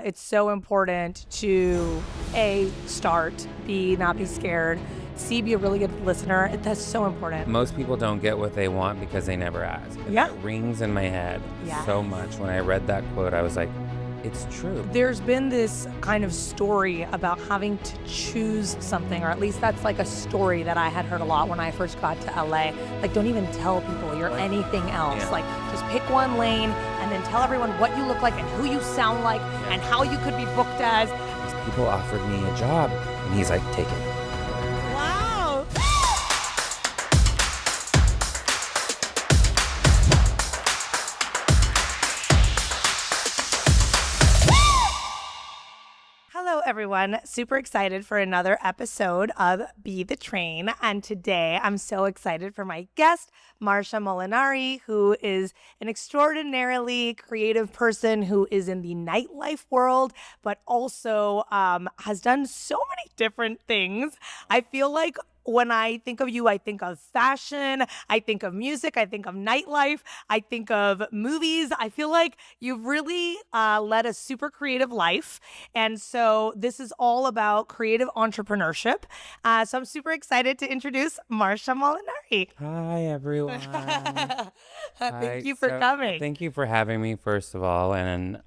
it's so important to A, start, B, not be scared, C, be a really good listener. That's so important. Most people don't get what they want because they never ask. And Yeah. It rings in my head so much. When I read that quote, I was like, it's true. There's been this kind of story about having to choose something, or at least that's like a story that I had heard a lot when I first got to LA. Like, don't even tell people you're anything else. Yeah. Like, just pick one lane and then tell everyone what you look like and who you sound like and how you could be booked as. These people offered me a job, and he's like, take it. Wow. Hello, everyone. Super excited for another episode of Be the Train. And today I'm so excited for my guest, Marsha Molinari, who is an extraordinarily creative person who is in the nightlife world, but also has done so many different things. I feel like when I think of you, I think of fashion, I think of music, I think of nightlife, I think of movies. I feel like you've really led a super creative life. And so this is all about creative entrepreneurship. So I'm super excited to introduce Marsha Molinari. Hi, everyone. Thank you for coming. Thank you for having me, first of all. And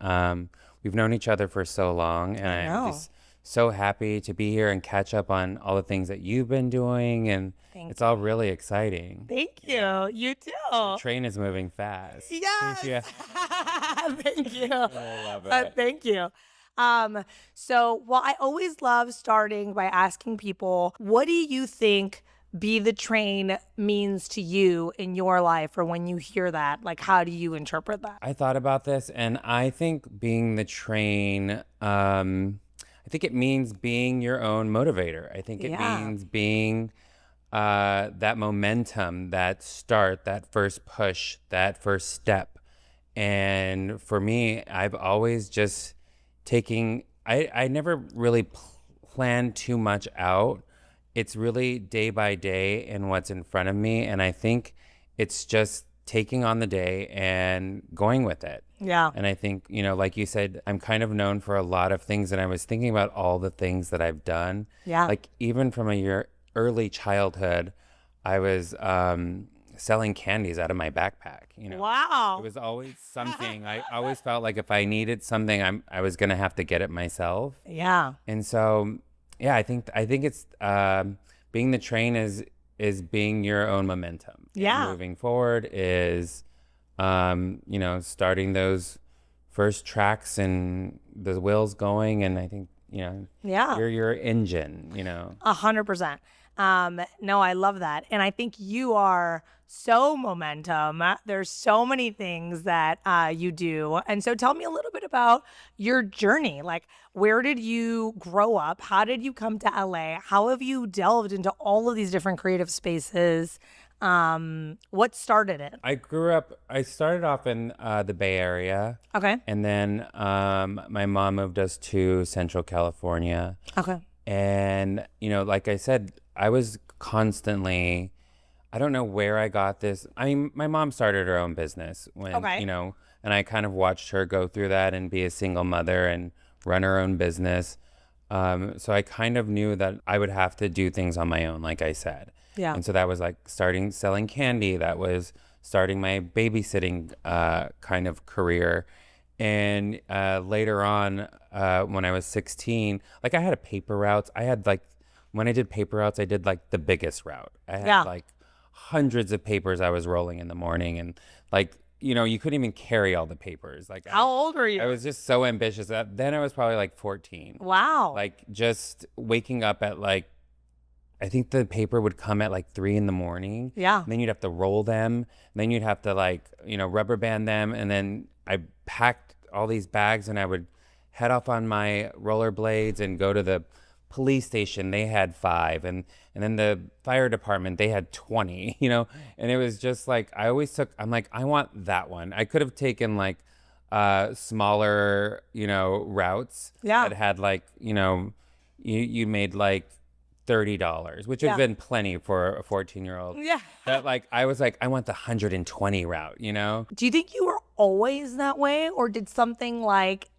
we've known each other for so long. And I'm just so happy to be here and catch up on all the things that you've been doing. And it's all really exciting. Thank you. You too. The train is moving fast. Yes. Yeah. Thank you. I love it. Thank you. I always love starting by asking people, what do you think Be the Train means to you in your life, or when you hear that? Like, how do you interpret that? I thought about this, and I think being the train, I think it means being your own motivator. I think it means being that momentum, that start, that first push, that first step. And for me, I've always just I never really planned too much out. It's really day by day and what's in front of me. And I think it's just taking on the day and going with it. Yeah. And I think, like you said, I'm kind of known for a lot of things. And I was thinking about all the things that I've done. Yeah. Like even from early childhood, I was selling candies out of my backpack. Wow. It was always something. I always felt like if I needed something, I was going to have to get it myself. Yeah. And so, yeah, I think it's being the train is being your own momentum. Yeah. And moving forward is, starting those first tracks and the wheels going. And I think, you're your engine, 100%. No, I love that. And I think you are so momentum. There's so many things that you do. And so tell me a little bit about your journey. Like, where did you grow up? How did you come to LA? How have you delved into all of these different creative spaces? What started it? I started off in the Bay Area. Okay. And then my mom moved us to Central California. Okay. And, like I said, I was constantly, I don't know where I got this. I mean, my mom started her own business when, and I kind of watched her go through that and be a single mother and run her own business. So I kind of knew that I would have to do things on my own, like I said. Yeah. And so that was like starting selling candy. That was starting my babysitting kind of career. And later on, when I was 16, like I had a paper routes. When I did paper routes, I did like the biggest route. I had like hundreds of papers I was rolling in the morning. And like, you couldn't even carry all the papers. Like, how old were you? I was just so ambitious. Then I was probably like 14. Wow. Like just waking up at like, I think the paper would come at like 3 a.m. Yeah. And then you'd have to roll them. And then you'd have to like, rubber band them. And then I packed all these bags and I would head off on my rollerblades and go to the police station. They had 5. And then the fire department, they had 20, and it was just like, I'm like, I want that one. I could have taken like smaller, routes that had like, you made like $30, which would have been plenty for a 14-year-old. Yeah. But like, I was like, I want the 120 route, Do you think you were always that way, or did something like,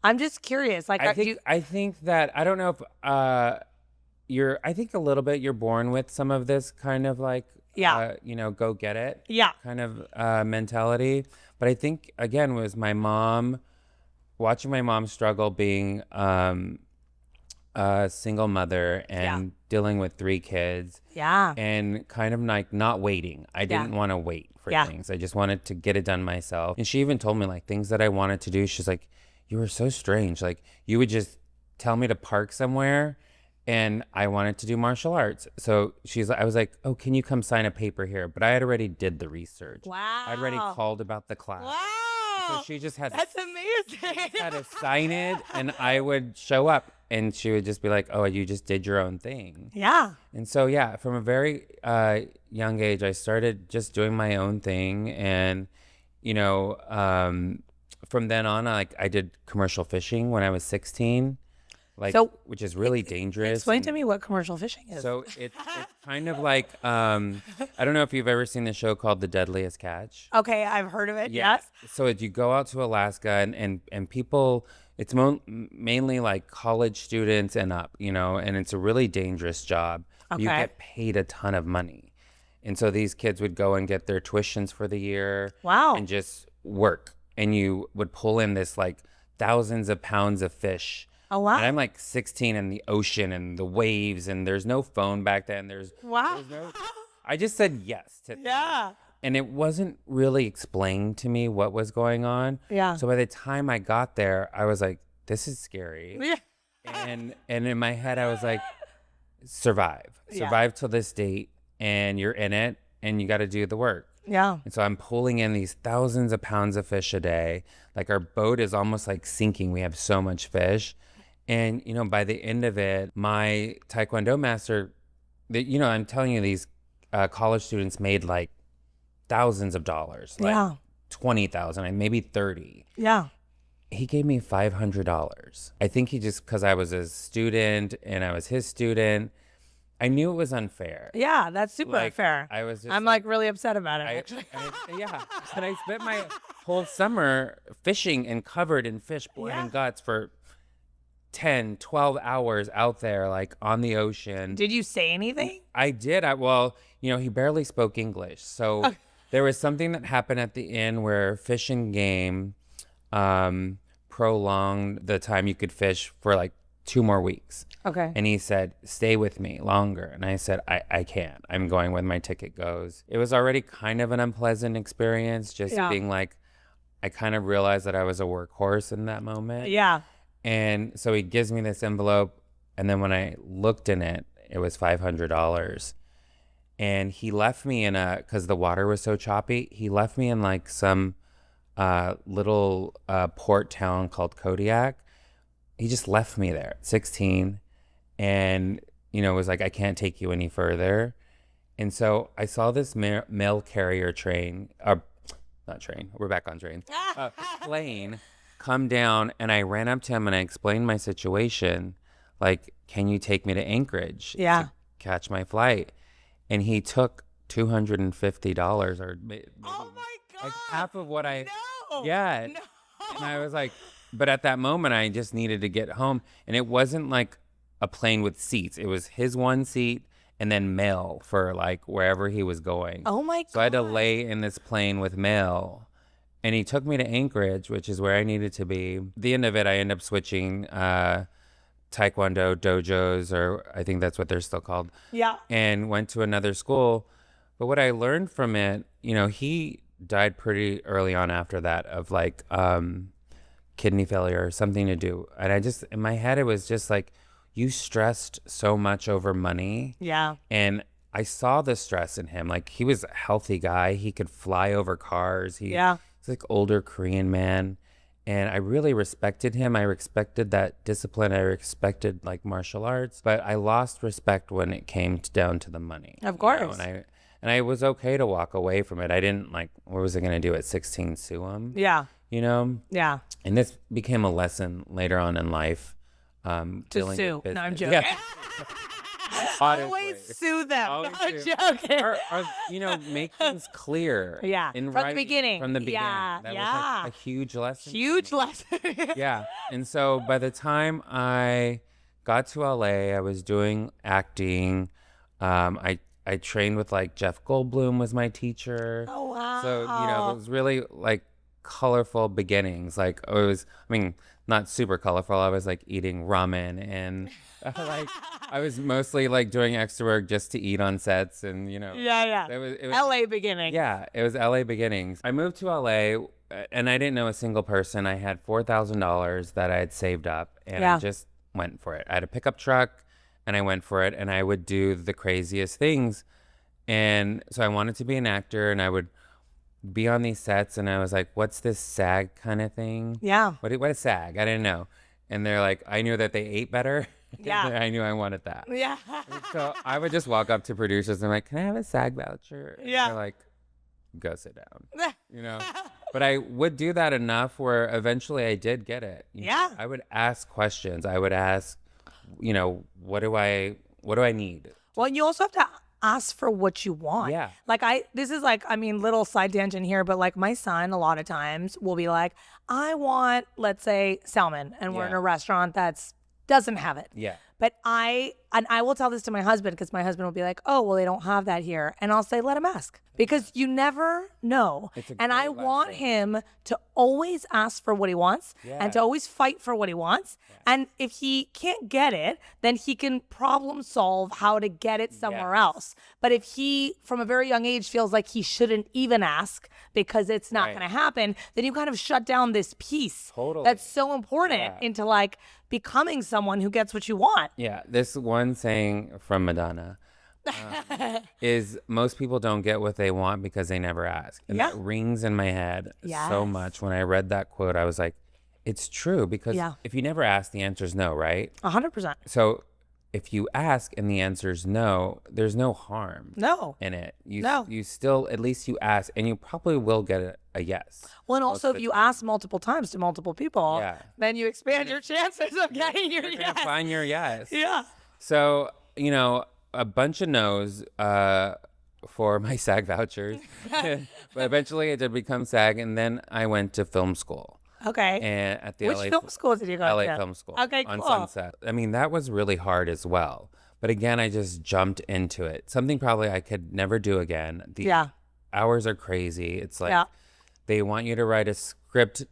I'm just curious. Like, I think that I don't know if I think a little bit you're born with some of this kind of like go get it kind of mentality. But I think again was my mom watching my mom struggle being a single mother and dealing with 3 kids. Yeah. And kind of like not waiting. I didn't want to wait for things. I just wanted to get it done myself. And she even told me like things that I wanted to do. She's like, you were so strange. Like you would just tell me to park somewhere and I wanted to do martial arts. So I was like, oh, can you come sign a paper here? But I had already did the research. Wow. I'd already called about the class. Wow. So she just had That's amazing. She had to sign it and I would show up and she would just be like, oh, you just did your own thing. Yeah. And so, yeah, from a very young age, I started just doing my own thing. And, from then on, I did commercial fishing when I was 16. Which is really dangerous. Explain to me what commercial fishing is. So it's kind of like, I don't know if you've ever seen the show called The Deadliest Catch. Okay, I've heard of it, yes. So you go out to Alaska and people, it's mainly like college students and up, and it's a really dangerous job. Okay. You get paid a ton of money. And so these kids would go and get their tuitions for the year. Wow. And just work. And you would pull in this like thousands of pounds of fish. Oh, wow. And I'm like 16 in the ocean and the waves and there's no phone back then. I just said yes to things. Yeah. And it wasn't really explained to me what was going on. Yeah. So by the time I got there, I was like, this is scary. Yeah. And in my head, I was like, survive to this date and you're in it and you got to do the work. Yeah. And so I'm pulling in these thousands of pounds of fish a day. Like our boat is almost like sinking. We have so much fish. And, by the end of it, my Taekwondo master, I'm telling you, these college students made like thousands of dollars, like 20,000 and maybe 30. Yeah. He gave me $500. I think he just, because I was a student and I was his student, I knew it was unfair. Yeah, that's super unfair. I'm like really upset about it, actually. And I spent my whole summer fishing and covered in fish, blood and guts for 10, 12 hours out there, like on the ocean. Did you say anything? I did. He barely spoke English. So there was something that happened at the end where Fish and Game prolonged the time you could fish for like 2 more weeks. Okay. And he said, stay with me longer. And I said, I can't. I'm going when my ticket goes. It was already kind of an unpleasant experience, just being like, I kind of realized that I was a workhorse in that moment. Yeah. And so he gives me this envelope. And then when I looked in it, it was $500. And he left me because the water was so choppy, he left me in like some little port town called Kodiak. He just left me there at 16 and, was like, I can't take you any further. And so I saw this mail carrier plane come down, and I ran up to him and I explained my situation. Like, can you take me to Anchorage to catch my flight? And he took $250 or maybe, oh my God. like half of what I, No. yeah. No. And I was like, but at that moment I just needed to get home. And it wasn't like a plane with seats. It was his one seat and then mail for like wherever he was going. Oh my God. So I had to lay in this plane with mail. And he took me to Anchorage, which is where I needed to be. At the end of it, I ended up switching Taekwondo dojos, or I think that's what they're still called. Yeah. And went to another school. But what I learned from it, he died pretty early on after that of like kidney failure or something to do. And I just, in my head, it was just like, you stressed so much over money. Yeah. And I saw the stress in him. Like, he was a healthy guy. He could fly over cars. He's like older Korean man. And I really respected him. I respected that discipline. I respected like martial arts. But I lost respect when it came down to the money. Of course. And I was okay to walk away from it. I didn't like, what was I going to do at 16, sue him? Yeah. Yeah. And this became a lesson later on in life. To sue. No, I'm joking. Yeah. Always sue them. Always I'm sue. joking. Or, make things clear. Yeah. From the beginning. From the beginning. Yeah. That was like a huge lesson. Huge lesson. Yeah. And so by the time I got to LA, I was doing acting. I trained with like Jeff Goldblum was my teacher. Oh, So, wow. it was really like colorful beginnings. Like it was, I mean, not super colorful. I was like eating ramen and like I was mostly like doing extra work just to eat on sets and Yeah, yeah. it was LA beginning. yeah, it was LA beginnings. I moved to LA and I didn't know a single person. I had $4,000 that I had saved up and I Yeah. just went for it. I had a pickup truck and I went for it and I would do the craziest things. And so I wanted to be an actor and I would be on these sets and I was like, what's this SAG kind of thing? Yeah. What is SAG? I didn't know. And they're like, I knew that they ate better. Yeah. I knew I wanted that. Yeah. So I would just walk up to producers and I'm like, can I have a SAG voucher? And Yeah. they're like, go sit down, But I would do that enough where eventually I did get it. Yeah. I would ask questions. I would ask, what do I need? Well, you also have to ask for what you want. Yeah. Like this is like, I mean, little side tangent here, but like my son a lot of times will be like, I want, let's say, salmon, and we're in Yeah. a restaurant that's doesn't have it. Yeah. But I will tell this to my husband because my husband will be like, oh, well, they don't have that here. And I'll say, let him ask because you never know. It's a And I great want lesson. him to always ask for what he wants and to Yeah. always fight for what he wants. And if he can't get it, then he can problem solve how to get it somewhere Yes. else. But if he, from a very young age, feels like he shouldn't even ask because it's not Right. going to happen, then you kind of shut down this piece Totally. that's so important Yeah. into like becoming someone who gets what you want. Yeah. This one saying from Madonna is most people don't get what they want because they never ask. And Yeah. that rings in my head so Yes. much. When I read that quote, I was like, it's true because Yeah. if you never ask, the answer is no, right? 100%. So if you ask and the answer is no, there's no harm No. in it. No. You still, at least you ask, and you probably will get a yes. Well, and most also of if the you ask multiple times to multiple people, Yeah. then you expand your chances of getting your You're yes. gonna find your yes. Yeah. So, a bunch of no's for my SAG vouchers. But eventually I did become SAG, and then I went to film school. Okay. And at the Which LA film school did you go LA to? Film School. Okay, on cool. Sunset. I mean, that was really hard as well. But again, I just jumped into it. Something probably I could never do again. The Yeah. hours are crazy. It's like Yeah. they want you to write a script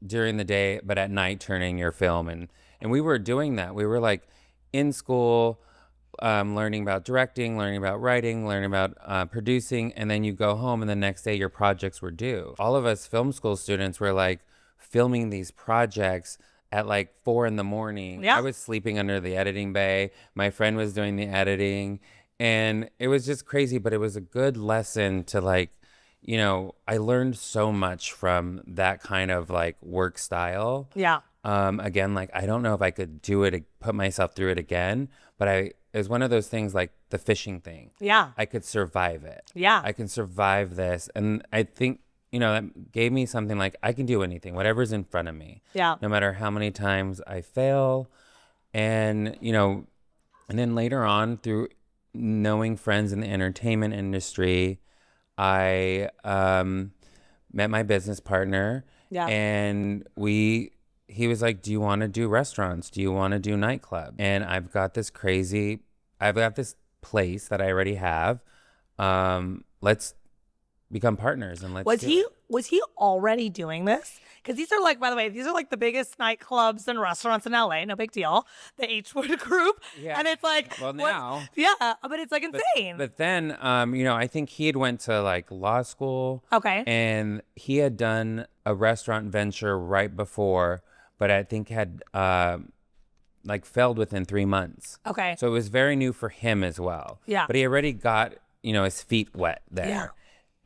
during the day, but at night turn in your film. And we were doing that. We were like in school, learning about directing, learning about writing, learning about producing. And then you go home and the next day your projects were due. All of us film school students were like filming these projects at like 4 a.m. Yeah. I was sleeping under the editing bay. My friend was doing the editing. And it was just crazy, but it was a good lesson to like, I learned so much from that kind of like work style. Yeah. Again, like I don't know if I could do it, put myself through it again, but it was one of those things like the fishing thing. Yeah. I could survive it. Yeah. I can survive this. And I think, that gave me something like I can do anything, whatever's in front of me. Yeah. No matter how many times I fail. And, and then later on through knowing friends in the entertainment industry, I met my business partner. Yeah. And he was like, do you want to do restaurants? Do you want to do nightclub? And I've got this place that I already have. Let's become partners and let's Was he already doing this? Because these are like, by the way, these are like the biggest nightclubs and restaurants in LA. No big deal. The H-Wood Group. Yeah. And it's like, Well, what- now. Yeah, but it's like insane. But then, I think he had went to like law school. Okay. And he had done a restaurant venture right before, but I think had like failed within 3 months. Okay. So it was very new for him as well. Yeah. But he already got, his feet wet there. Yeah.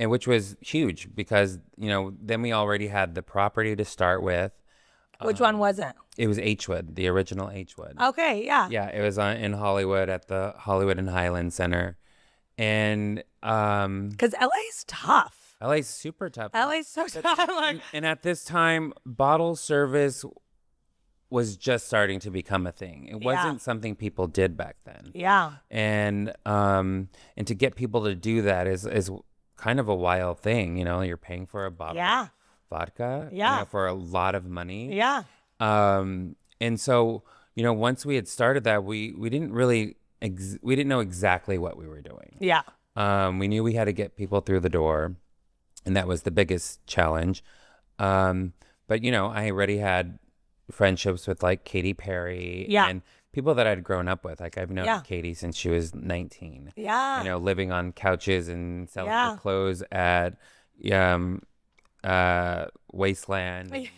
And which was huge because, then we already had the property to start with. Which one was it? It was H-Wood, the original H-Wood. Okay, yeah. Yeah, it was in Hollywood at the Hollywood and Highland Center. And Because LA's tough. LA's super tough. LA's so tough. Like, And at this time, bottle service was just starting to become a thing. It wasn't something people did back then. yeah. And to get people to do that is kind of a wild thing. You're paying for a bottle Yeah. of vodka Yeah. for a lot of money. Yeah. And so, once we had started that, we didn't really, we didn't know exactly what we were doing. Yeah. We knew we had to get people through the door, and that was the biggest challenge. But, I already had friendships with like Katy Perry and people that I'd grown up with. Like I've known Katy since she was 19. Yeah. Living on couches and selling her clothes at Wasteland. And,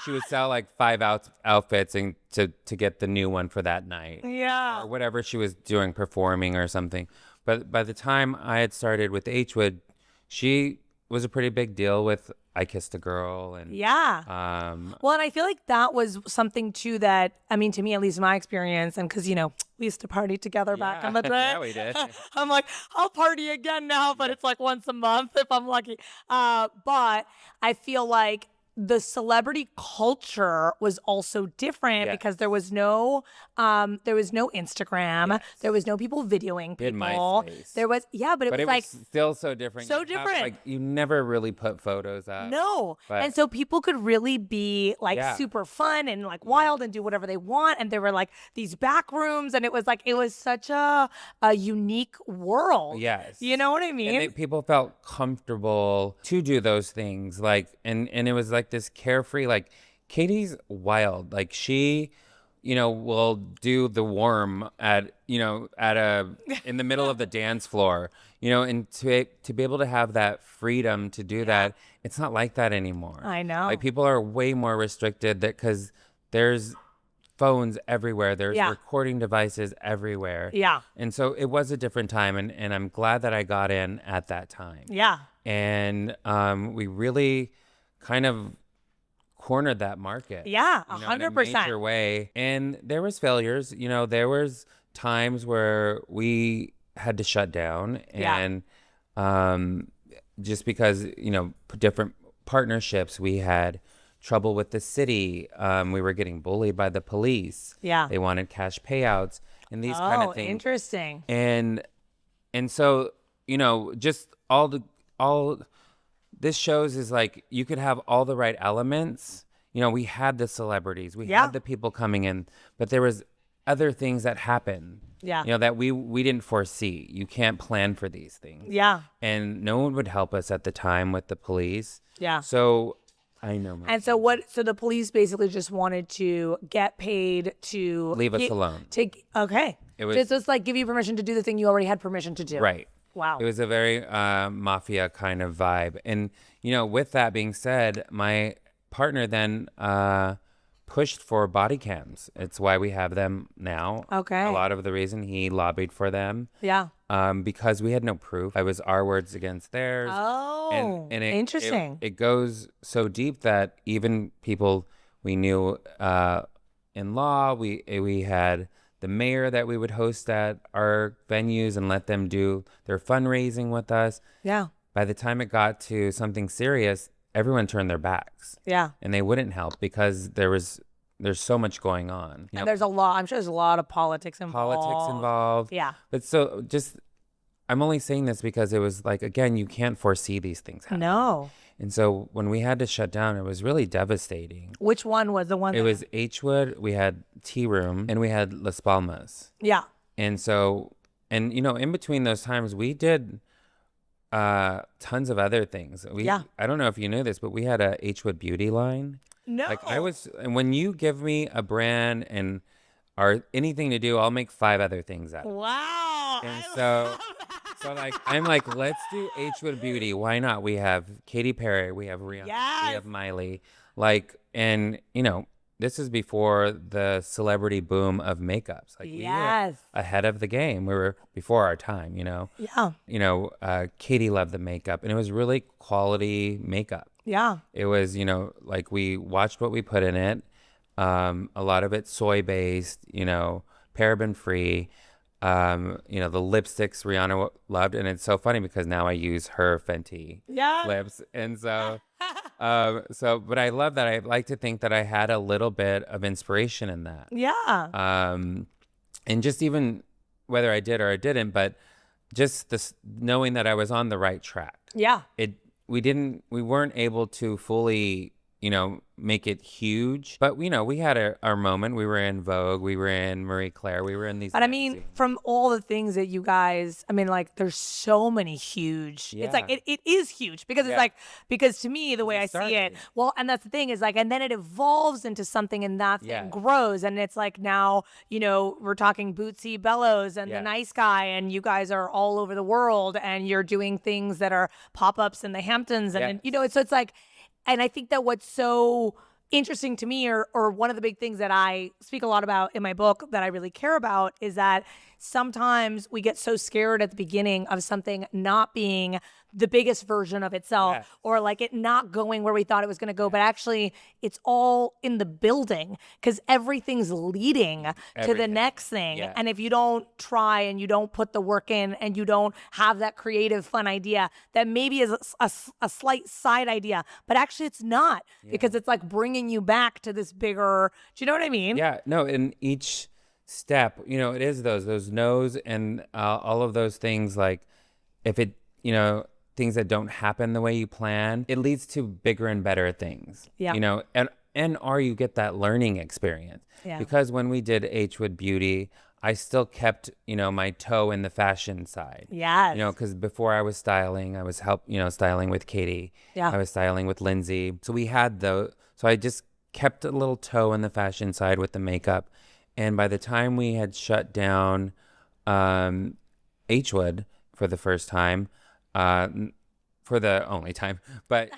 she would sell like 5 outfits and to get the new one for that night. Yeah. Or whatever she was doing, performing or something. But by the time I had started with Hwood, she was a pretty big deal with I Kissed a Girl. And well, and I feel like that was something too that, I mean, to me, at least in my experience, and because, we used to party together back on the day. Yeah, we did. I'm like, I'll party again now, but it's like once a month if I'm lucky. But I feel like the celebrity culture was also different because there was no Instagram. Yes. There was no people videoing people. In MySpace. There was, but it was like still so different. So different. Like you never really put photos up. No. And so people could really be like super fun and like wild and do whatever they want. And there were like these back rooms, and it was such a unique world. Yes. You know what I mean? And people felt comfortable to do those things. Like, and it was like this carefree, like Katie's wild. Like she, will do the worm in the middle of the dance floor, and to be able to have that freedom to do that, it's not like that anymore. I know. Like people are way more restricted because there's phones everywhere. There's recording devices everywhere. Yeah. And so it was a different time, and I'm glad that I got in at that time. Yeah. And we really kind of cornered that market. Yeah, 100%. In a 100%. major way. And there was failures. There was times where we had to shut down, and just because different partnerships, we had trouble with the city. We were getting bullied by the police. Yeah, they wanted cash payouts and these kind of things. Oh, interesting. And so just all this shows is like you could have all the right elements. We had the celebrities, we had the people coming in, but there was other things that happened. Yeah. That we didn't foresee. You can't plan for these things. Yeah. And no one would help us at the time with the police. Yeah. So I know. And so the police basically just wanted to get paid to leave us alone. Okay. It was just like give you permission to do the thing you already had permission to do. Right. Wow. It was a very mafia kind of vibe. And, with that being said, my partner then pushed for body cams. It's why we have them now. Okay. A lot of the reason he lobbied for them. Yeah. Because we had no proof. I was our words against theirs. Oh, and interesting. It goes so deep that even people we knew in law, we had the mayor that we would host at our venues and let them do their fundraising with us. Yeah. By the time it got to something serious, everyone turned their backs. Yeah. And they wouldn't help because there's so much going on. And there's a lot, I'm sure there's a lot of politics involved. Yeah. But so I'm only saying this because it was like, again, you can't foresee these things happening. No. And so when we had to shut down, it was really devastating. Which one was the one? It was Hwood, we had Tea Room, and we had Las Palmas. Yeah. And so, and in between those times, we did tons of other things. I don't know if you knew this, but we had a Hwood beauty line. No. And when you give me a brand and anything to do, I'll make 5 other things out of it. Wow. And I'm like, let's do Hwood Beauty. Why not? We have Katy Perry, we have Rihanna, we have Miley. And this is before the celebrity boom of makeups. We were ahead of the game. We were before our time, Yeah. Katie loved the makeup, and it was really quality makeup. Yeah. It was, we watched what we put in it. A lot of it soy-based, paraben-free. The lipsticks Rihanna loved, and it's so funny because now I use her Fenty lips, and so but I love that. I like to think that I had a little bit of inspiration in that. Yeah. And just even whether I did or I didn't, but just this knowing that I was on the right track. Yeah. We weren't able to fully make it huge. But, we had our moment. We were in Vogue. We were in Marie Claire. We were in these But I mean, magazines. from all the things that you guys, I mean, like, there's so many huge. It's like, Yeah. it is huge because it's Yeah. like, because to me, the way it I see it, started. well, and that's the thing is like, and then it evolves into something and that thing Yeah. grows. And it's like now, we're talking Bootsy Bellows and the Yeah. Nice Guy, and you guys are all over the world and you're doing things that are pop ups in the Hamptons. And, then, Yes. so it's like, and I think that what's so interesting to me, or one of the big things that I speak a lot about in my book that I really care about, is that sometimes we get so scared at the beginning of something not being the biggest version of itself, Yes. or like it not going where we thought it was going to go, but actually it's all in the building because everything's leading to the Everything. next thing. Yeah. And if you don't try and you don't put the work in and you don't have that creative fun idea that maybe is a slight side idea, but actually it's not, because it's like bringing you back to this bigger, do you know what I mean? Yeah, no, in each step, it is those no's and all of those things. Like if it, things that don't happen the way you plan, it leads to bigger and better things. Yeah. And or you get that learning experience. Yeah. Because when we did H Wood Beauty, I still kept, my toe in the fashion side. Yes. Because before I was styling, I was styling with Katie. Yeah. I was styling with Lindsay. So we had so I just kept a little toe in the fashion side with the makeup. And by the time we had shut down H Wood for the first time, for the only time, but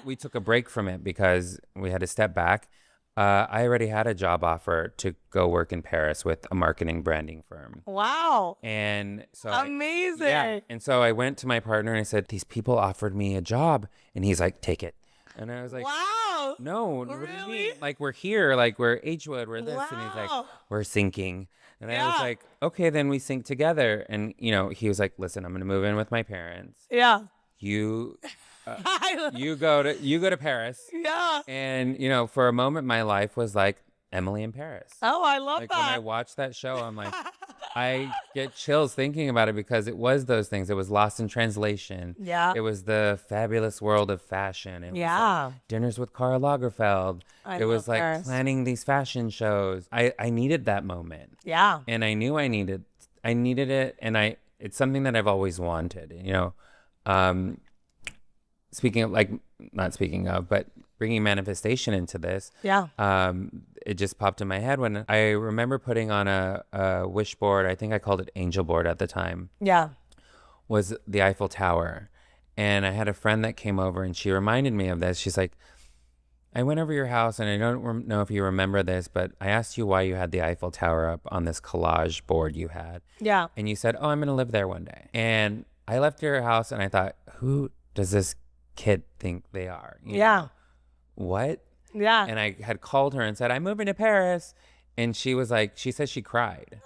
we took a break from it because we had to step back. I already had a job offer to go work in Paris with a marketing branding firm. Wow. And so Amazing. And so I went to my partner and I said, these people offered me a job. And he's like, take it. And I was like, Wow. no, what do you Really? mean? Like, we're here, like we're H Wood, we're this. And he's like, Wow. we're syncing. And I was Yeah. like, okay, then we sync together. And, he was like, listen, I'm going to move in with my parents. Yeah. You go to Paris. Yeah. And, for a moment, my life was like Emily in Paris. Oh, I love Like that. when I watch that show, I'm like, I get chills thinking about it because it was those things. It was Lost in Translation. Yeah. It was the fabulous world of fashion. It was Yeah. like dinners with Karl Lagerfeld. I It was love like Paris. planning these fashion shows. I needed that moment. Yeah. And I knew I needed it. And it's something that I've always wanted, but bringing manifestation into this. Yeah. It just popped in my head when I remember putting on a wish board. I think I called it Angel Board at the time. Yeah. Was the Eiffel Tower. And I had a friend that came over and she reminded me of this. She's like, I went over your house and I don't know if you remember this, but I asked you why you had the Eiffel Tower up on this collage board you had. Yeah. And you said, oh, I'm going to live there one day. And I left your house and I thought, who does this kid think they are? Yeah. What? Yeah. And I had called her and said, I'm moving to Paris. And she was like, she said she cried.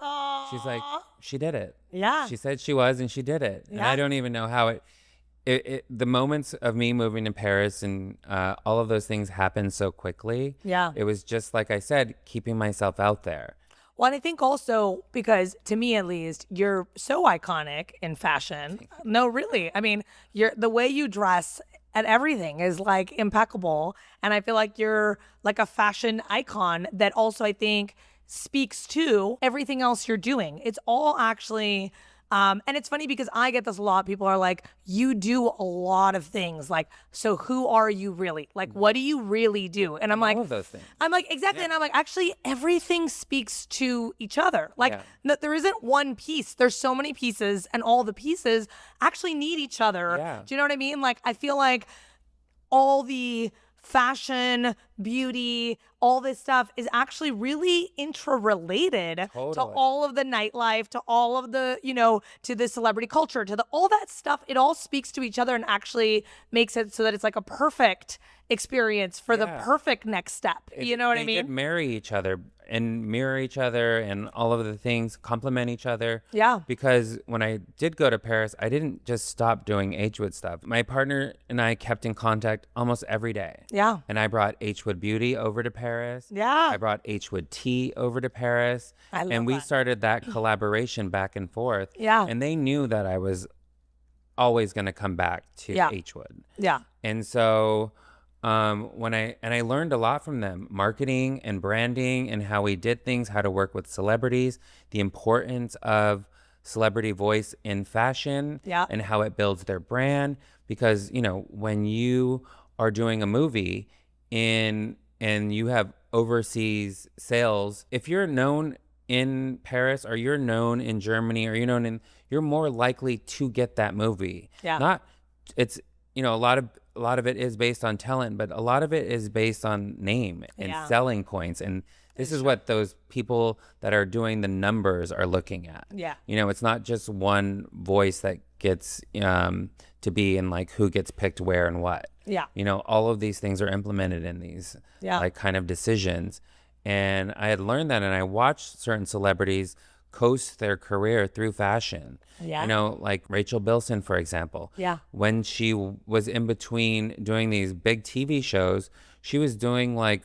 She's like, she did it. Yeah. She said she was, and she did it. And Yeah. I don't even know how the moments of me moving to Paris and all of those things happened so quickly. Yeah. It was just, like I said, keeping myself out there. Well, and I think also because, to me at least, you're so iconic in fashion. No, really. I mean, the way you dress and everything is like impeccable. And I feel like you're like a fashion icon that also, I think, speaks to everything else you're doing. It's all actually, and it's funny because I get this a lot. People are like, you do a lot of things. Like, so who are you really? Like, what do you really do? And I'm like, All of those things. I'm like, exactly. And I'm like, actually, everything speaks to each other. Like, Yeah. no, there isn't one piece. There's so many pieces, and all the pieces actually need each other. Yeah. Do you know what I mean? Like, I feel like all the fashion, beauty, all this stuff is actually really interrelated to Totally. all of the nightlife, to all of the, to the celebrity culture, to all that stuff. It all speaks to each other and actually makes it so that it's like a perfect experience for the Yeah. perfect next step. You know what I They mean? did marry each other and mirror each other and all of the things, complement each other. Yeah. Because when I did go to Paris, I didn't just stop doing H Wood stuff. My partner and I kept in contact almost every day. Yeah. And I brought H Wood Beauty over to Paris. Yeah. I brought H Wood Tea over to Paris. I love and we that. started that collaboration back and forth. Yeah. And they knew that I was always going to come back to Yeah. H Wood. Yeah. And so when I learned a lot from them, marketing and branding and how we did things, how to work with celebrities, the importance of celebrity voice in fashion, Yeah. and how it builds their brand. Because, when you are doing a movie and you have overseas sales, if you're known in Paris or you're known in Germany or you're more likely to get that movie. Yeah. Not it's a lot of it is based on talent, but a lot of it is based on name and selling points. And this is what those people that are doing the numbers are looking at. Yeah. It's not just one voice that gets to be in like who gets picked where and what. Yeah. All of these things are implemented in these like kind of decisions. And I had learned that, and I watched certain celebrities coast their career through fashion. Yeah. Like Rachel Bilson, for example. Yeah. When she was in between doing these big TV shows, she was doing like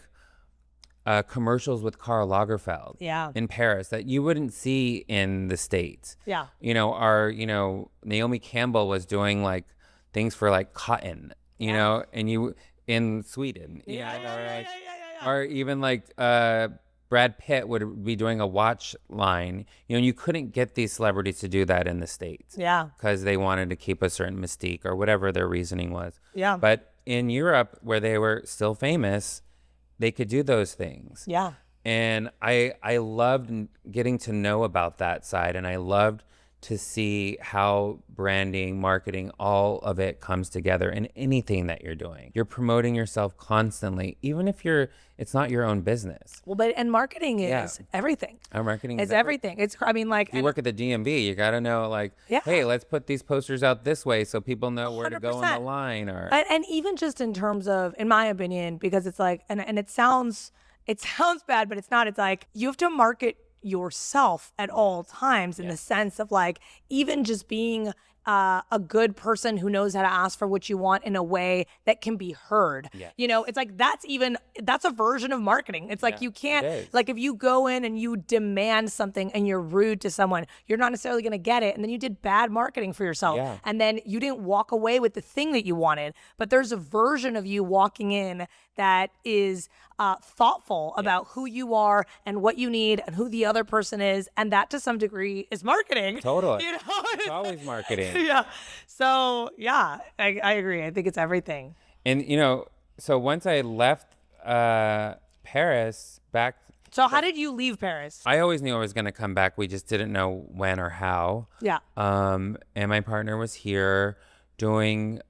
commercials with Karl Lagerfeld in Paris that you wouldn't see in the States. Yeah. Naomi Campbell was doing like things for like cotton, and you in Sweden. Or even like Brad Pitt would be doing a watch line. You couldn't get these celebrities to do that in the States. Yeah. Because they wanted to keep a certain mystique or whatever their reasoning was. Yeah. But in Europe, where they were still famous, they could do those things. Yeah. And I loved getting to know about that side, and I loved to see how branding, marketing, all of it comes together in anything that you're doing. You're promoting yourself constantly, even if it's not your own business. Well, and marketing is everything. Our marketing is everything. It's, like, if you work at the DMV, you got to know, like, hey, let's put these posters out this way so people know where to go in the line. And even just in terms of, in my opinion, because it's like, and it sounds bad, but it's not. It's like you have to market yourself at all times in the sense of like even just being a good person who knows how to ask for what you want in a way that can be heard. It's like that's a version of marketing. It's like you can't, like if you go in and you demand something and you're rude to someone, you're not necessarily going to get it, and then you did bad marketing for yourself, and then you didn't walk away with the thing that you wanted. But there's a version of you walking in that is thoughtful about who you are and what you need and who the other person is, and that to some degree is marketing. Totally. It's always marketing. Yeah. So I agree. I think it's everything. And so once I left Paris back. So how did you leave Paris? I always knew I was going to come back. We just didn't know when or how. Yeah. And my partner was here doing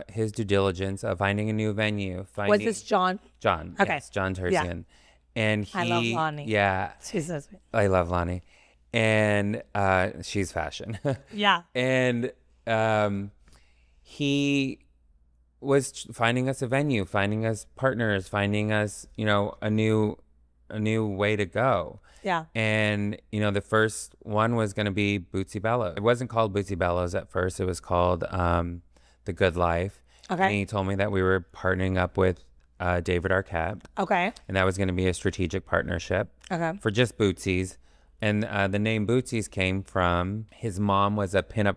his due diligence of finding a new venue. Was this John? John. Okay. Yes, John Terzian. And I love Lonnie. Yeah. She's so sweet. I love Lonnie. And she's fashion. Yeah. And he was finding us a venue, finding us partners, finding us, a new way to go. Yeah. And, the first one was going to be Bootsy Bellows. It wasn't called Bootsy Bellows at first. It was called The Good Life. Okay. And he told me that we were partnering up with David Arquette. Okay. And that was going to be a strategic partnership for just Bootsy's. And the name Bootsy's came from his mom was a pinup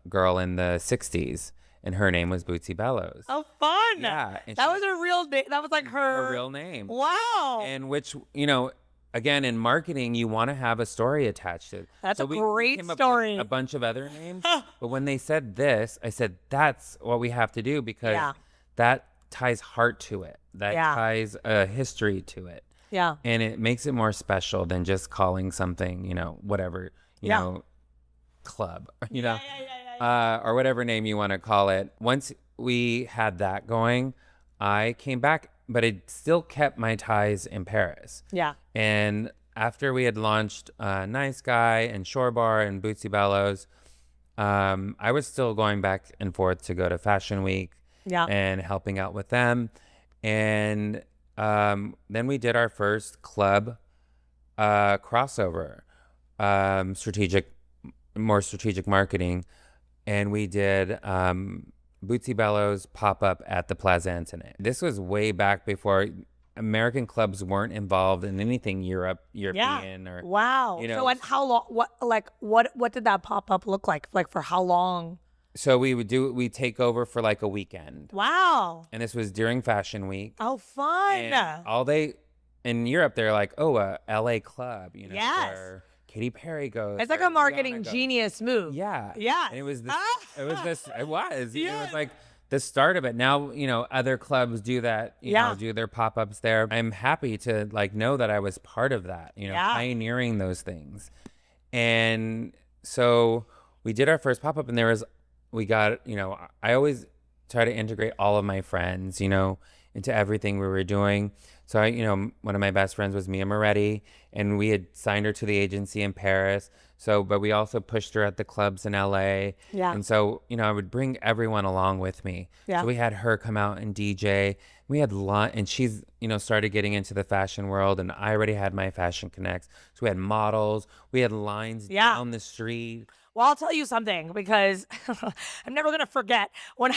girl in the 60s. And her name was Bootsy Bellows. Oh, fun. Yeah. That was her real name. That was like her real name. Wow. And which, again, in marketing, you want to have a story attached to it. That's so a great came up story. with a bunch of other names. But when they said this, I said, that's what we have to do because that ties heart to it. That ties a history to it. Yeah. And it makes it more special than just calling something, whatever, club, or whatever name you want to call it. Once we had that going, I came back, but it still kept my ties in Paris. Yeah. And after we had launched Nice Guy and Shore Bar and Bootsy Bellows, I was still going back and forth to go to Fashion Week and helping out with them. And then we did our first club crossover, more strategic marketing. And we did Bootsy Bellows pop-up at the Plaza Antoinette. This was way back before American clubs weren't involved in anything European or wow. So and how long? What did that pop-up look like? Like for how long? So we take over for like a weekend. Wow. And this was during Fashion Week. Oh, fun. And all they in Europe, they're like, oh, a LA club, Yes. where Katy Perry goes. It's like where a marketing Rihanna goes. genius move. Yeah. Yeah. And it was this, it was Yes. like the start of it. Now, other clubs do that, do their pop-ups there. I'm happy to like know that I was part of that, pioneering those things. And so we did our first pop-up, and we got, I always try to integrate all of my friends, into everything we were doing. So one of my best friends was Mia Moretti, and we had signed her to the agency in Paris. So, but we also pushed her at the clubs in LA. Yeah. And so, I would bring everyone along with me. Yeah. So we had her come out and DJ. We had lunch, and she's, started getting into the fashion world, and I already had my fashion connects. So we had models, we had lines down the street. Well, I'll tell you something, because I'm never going to forget when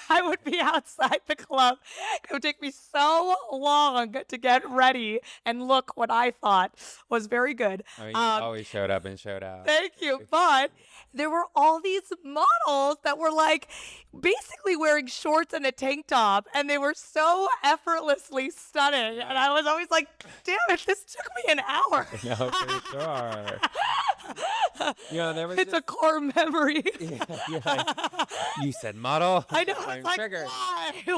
I would be outside the club. It would take me so long to get ready and look what I thought was very good. Oh, you always showed up and showed out. Thank you. But there were all these models that were like basically wearing shorts and a tank top, and they were so effortlessly stunning. And I was always like, damn it, this took me an hour. No, for sure. It's a core memory. You said model. I know. I'm It's like, triggered.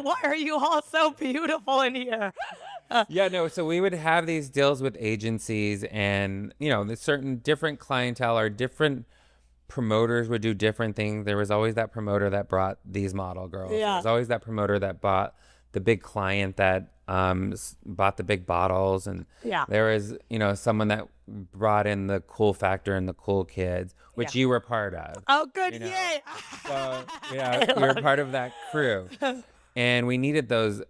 why are you all so beautiful in here? So we would have these deals with agencies, and there's certain different clientele or different promoters would do different things. There was always that promoter that brought these model girls. Yeah. There was always that promoter that bought the big client that bought the big bottles, and there was someone that brought in the cool factor and the cool kids, which you were part of. Oh, good. Yay. So we were part of that crew, and we needed those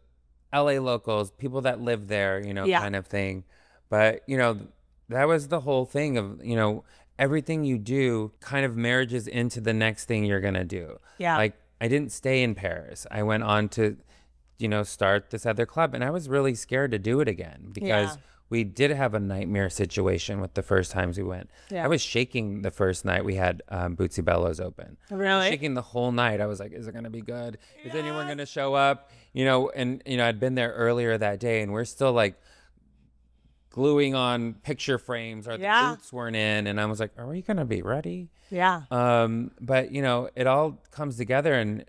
LA locals, people that live there, kind of thing. But that was the whole thing of everything you do kind of marriages into the next thing you're gonna do. Like, I didn't stay in Paris. I went on to start this other club, and I was really scared to do it again, because we did have a nightmare situation with the first times we went. I was shaking the first night we had Bootsy Bellows open. Really? Shaking the whole night. I was like, is it going to be good? Is anyone going to show up? And I'd been there earlier that day, and we're still like gluing on picture frames, or the boots weren't in. And I was like, are we going to be ready? Yeah. But it all comes together,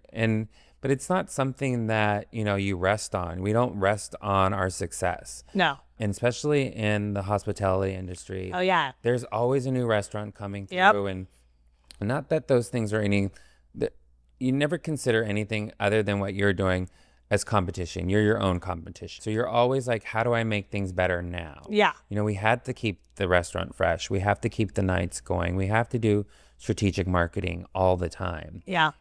but it's not something that, you rest on. We don't rest on our success. No. And especially in the hospitality industry. Oh, yeah. There's always a new restaurant coming through. And not that those things are you never consider anything other than what you're doing as competition. You're your own competition. So you're always like, how do I make things better now? Yeah. We had to keep the restaurant fresh. We have to keep the nights going. We have to do strategic marketing all the time. Yeah.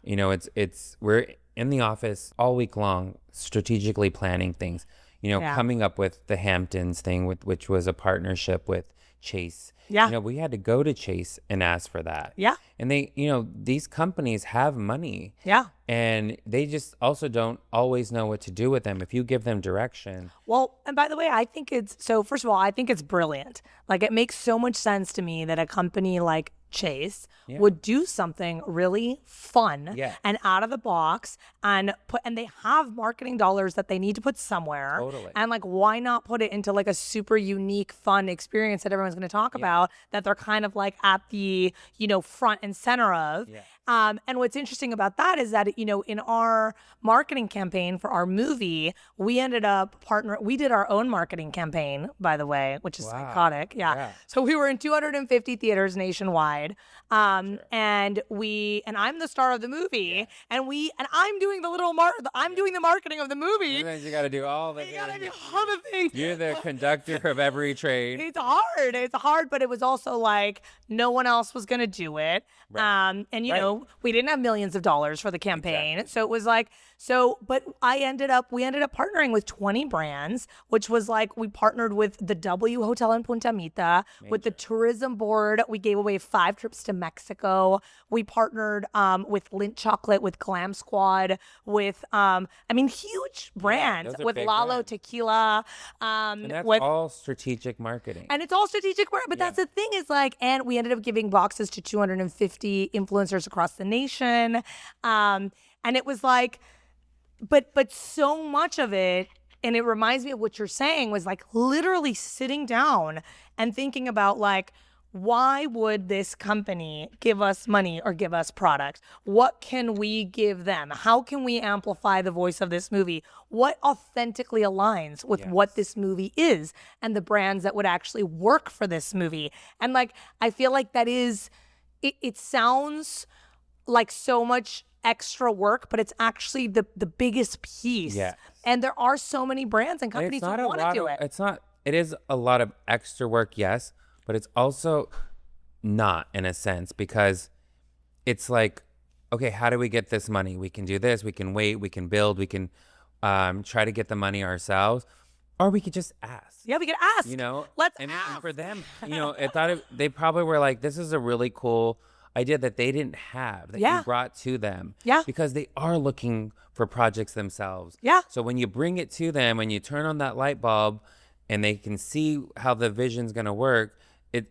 We're in the office all week long, strategically planning things, coming up with the Hamptons thing, which was a partnership with Chase. Yeah. We had to go to Chase and ask for that. Yeah. And they, these companies have money. Yeah. And they just also don't always know what to do with them if you give them direction. Well, and by the way, first of all, I think it's brilliant. Like, it makes so much sense to me that a company like Chase would do something really fun and out of the box, and they have marketing dollars that they need to put somewhere. Totally. And like, why not put it into like a super unique, fun experience that everyone's going to talk about, that they're kind of like at the, front and center of. Yeah. And what's interesting about that is that, in our marketing campaign for our movie, we ended up we did our own marketing campaign, by the way, which is iconic. Yeah. So we were in 250 theaters nationwide. And I'm the star of the movie, and I'm doing I'm doing the marketing of the movie. Sometimes you got to do all the things. You gotta do all the things. You're the conductor of every train. It's hard, but it was also like no one else was going to do it. Right. And we didn't have millions of dollars for the campaign. Exactly. So it was like, So, but we ended up partnering with 20 brands, which was like, we partnered with the W Hotel in Punta Mita, with the tourism board. We gave away 5 trips to Mexico. We partnered with Lint Chocolate, with Glam Squad, with, huge brands, those are with big Lalo brands. Tequila, And that's with, all strategic marketing. and it's all strategic work. But that's the thing is like, and we ended up giving boxes to 250 influencers across the nation. And it was like, but so much of it, and it reminds me of what you're saying, was like literally sitting down and thinking about like, why would this company give us money or give us product? What can we give them? How can we amplify the voice of this movie? What authentically aligns with what this movie is and the brands that would actually work for this movie? And like, I feel like that is, it sounds like so much extra work, but it's actually the biggest piece. Yes. And there are so many brands and companies who want to do it. It is a lot of extra work, yes, but it's also not, in a sense, because it's like, okay, how do we get this money? We can do this, we can wait, we can build, we can try to get the money ourselves, or we could just ask. Yeah, we could ask. Let's and ask. for them, they probably were like, this is a really cool idea that they didn't have, that you brought to them. Yeah. Because they are looking for projects themselves. Yeah. So when you bring it to them, when you turn on that light bulb and they can see how the vision's going to work,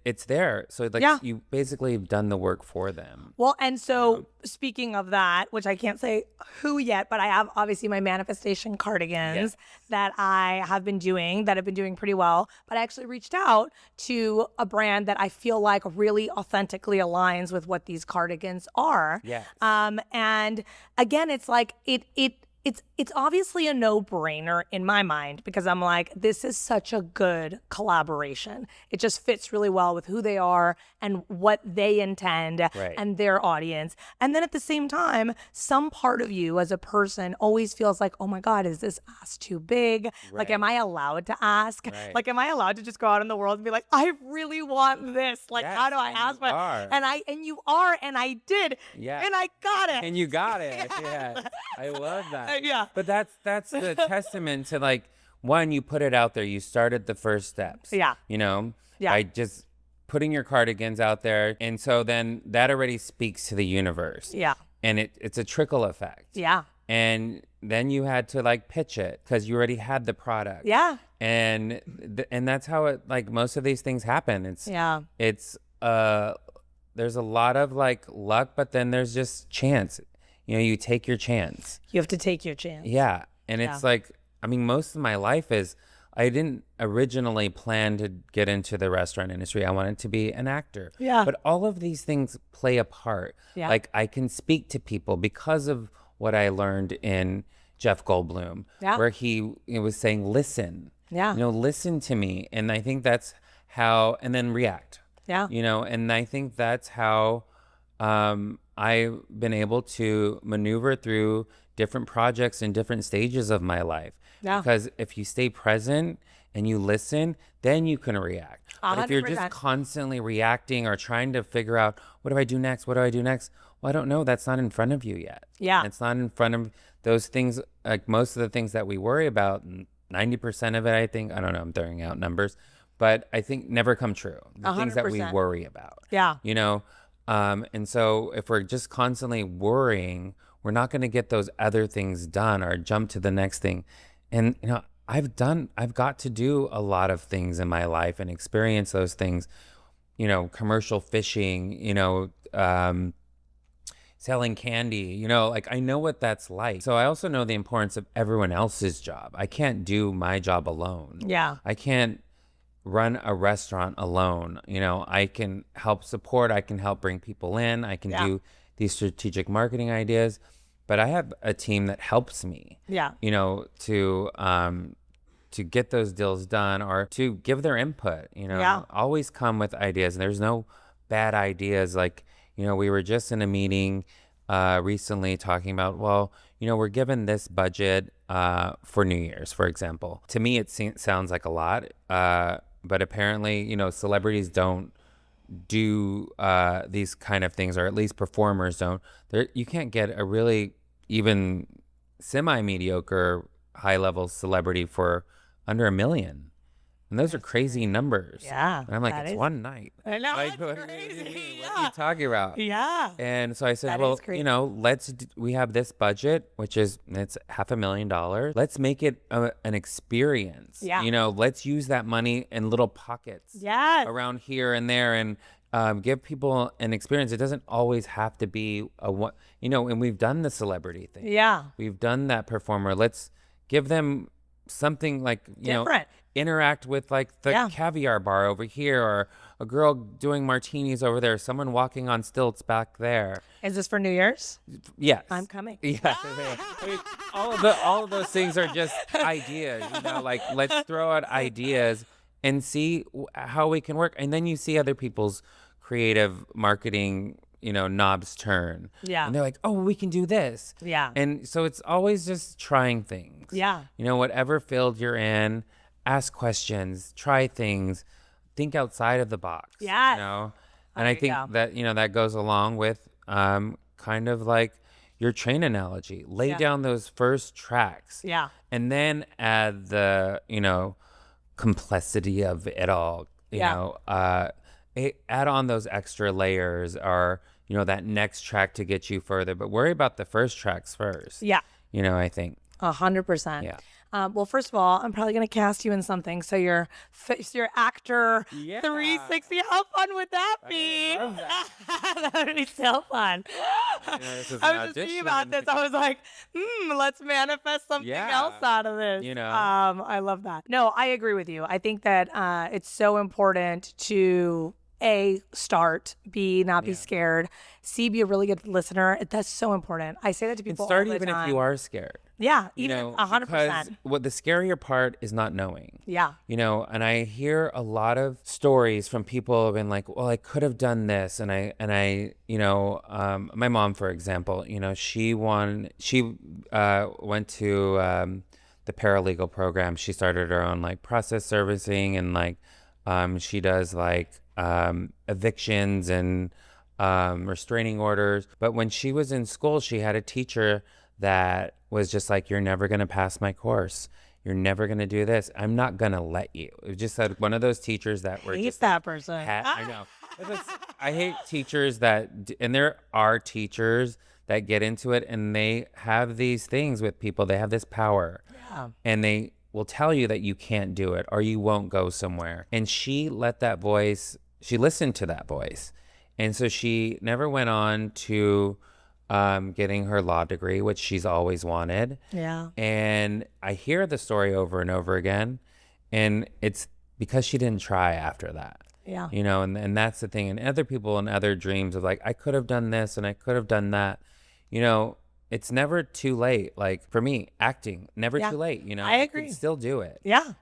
it's there. So like you basically have done the work for them. Well, and so speaking of that, which I can't say who yet, but I have obviously my manifestation cardigans that I have been doing that have been doing pretty well. But I actually reached out to a brand that I feel like really authentically aligns with what these cardigans are. Yes. And again, it's like it's obviously a no-brainer in my mind, because I'm like, this is such a good collaboration. It just fits really well with who they are and what they intend and their audience. And then at the same time, some part of you as a person always feels like, oh my God, is this ask too big? Like, am I allowed to ask? Like, am I allowed to just go out in the world and be like, I really want this? Like, how do I ask? And you are, and I did. Yeah. And I got it. And you got it. Yeah. I love that. Yeah. But that's the testament to, like, one, you put it out there. You started the first steps. Yeah. By just putting your cardigans out there. And so then that already speaks to the universe. Yeah. And it's a trickle effect. Yeah. And then you had to like pitch it because you already had the product. Yeah. And that's how it, like, most of these things happen. It's there's a lot of like luck, but then there's just chance. You take your chance. You have to take your chance. Yeah. And it's like, most of my life is, I didn't originally plan to get into the restaurant industry. I wanted to be an actor. Yeah. But all of these things play a part. Yeah. Like, I can speak to people because of what I learned in Jeff Goldblum, where he was saying, listen. Yeah. Listen to me. And I think that's how, and then react. Yeah. And I think that's how I've been able to maneuver through different projects in different stages of my life. Yeah. Because if you stay present and you listen, then you can react. 100%. But if you're just constantly reacting or trying to figure out, what do I do next? What do I do next? Well, I don't know. That's not in front of you yet. Yeah. It's not in front of those things. Like, most of the things that we worry about, 90% of it, I think, I don't know, I'm throwing out numbers, but I think never come true. The 100%. things that we worry about. Yeah. And so if we're just constantly worrying, we're not going to get those other things done or jump to the next thing. And, I've got to do a lot of things in my life and experience those things, commercial fishing, selling candy, like, I know what that's like. So I also know the importance of everyone else's job. I can't do my job alone. Yeah. I can't run a restaurant alone. I can help support, I can help bring people in, I can do these strategic marketing ideas, but I have a team that helps me, to get those deals done or to give their input, always come with ideas. And there's no bad ideas. Like, we were just in a meeting recently talking about, well, we're given this budget for New Year's, for example. To me, it sounds like a lot, but apparently, celebrities don't do these kind of things, or at least performers don't. You can't get a really even semi-mediocre high-level celebrity for under $1 million. And those are crazy numbers. Yeah. And I'm like, it's one night. I know. Like, That's what crazy. are you talking about? Yeah. And so I said, That well, is crazy. we have this budget, which is, it's $500,000. Let's make it an experience. Yeah. Let's use that money in little pockets around here and there, and give people an experience. It doesn't always have to be and we've done the celebrity thing. Yeah. We've done that performer. Let's give them something like, Different. Interact with like the caviar bar over here, or a girl doing martinis over there, someone walking on stilts back there. Is this for New Year's? Yes. I'm coming. Yeah. I mean, all of those things are just ideas, like let's throw out ideas and see how we can work. And then you see other people's creative marketing, knobs turn. Yeah. And they're like, oh, we can do this. Yeah. And so it's always just trying things. Yeah. Whatever field you're in, ask questions, try things, think outside of the box. Yeah. And I think that, that goes along with kind of like your train analogy. Lay down those first tracks. Yeah. And then add the, complexity of it all. Add on those extra layers, or, that next track to get you further. But worry about the first tracks first. Yeah. I think. 100%. Yeah. Well, first of all, I'm probably going to cast you in something. So your actor 360. How fun would that be? That would be so fun. I was just thinking about this. I was like, let's manifest something else out of this. I love that. No, I agree with you. I think that it's so important to A, start, B, not be scared, C, be a really good listener. That's so important. I say that to people all the time. Start even if you are scared. Yeah, even 100%. Because what the scarier part is not knowing. Yeah. And I hear a lot of stories from people who have been like, well, I could have done this. And I my mom, for example, she went to the paralegal program. She started her own like process servicing, and like she does like evictions and restraining orders. But when she was in school, she had a teacher that was just like, you're never going to pass my course. You're never going to do this. I'm not going to let you. It was just one of those teachers that were just that person. I know. I hate teachers and there are teachers that get into it and they have these things with people. They have this power. Yeah. And they will tell you that you can't do it or you won't go somewhere. And she listened to that voice. And so she never went on to getting her law degree, which she's always wanted. Yeah. And I hear the story over and over again. And it's because she didn't try after that. Yeah. And that's the thing. And other people and other dreams of like, I could have done this and I could have done that. It's never too late. Like for me, acting, never too late. I agree. You can still do it. Yeah.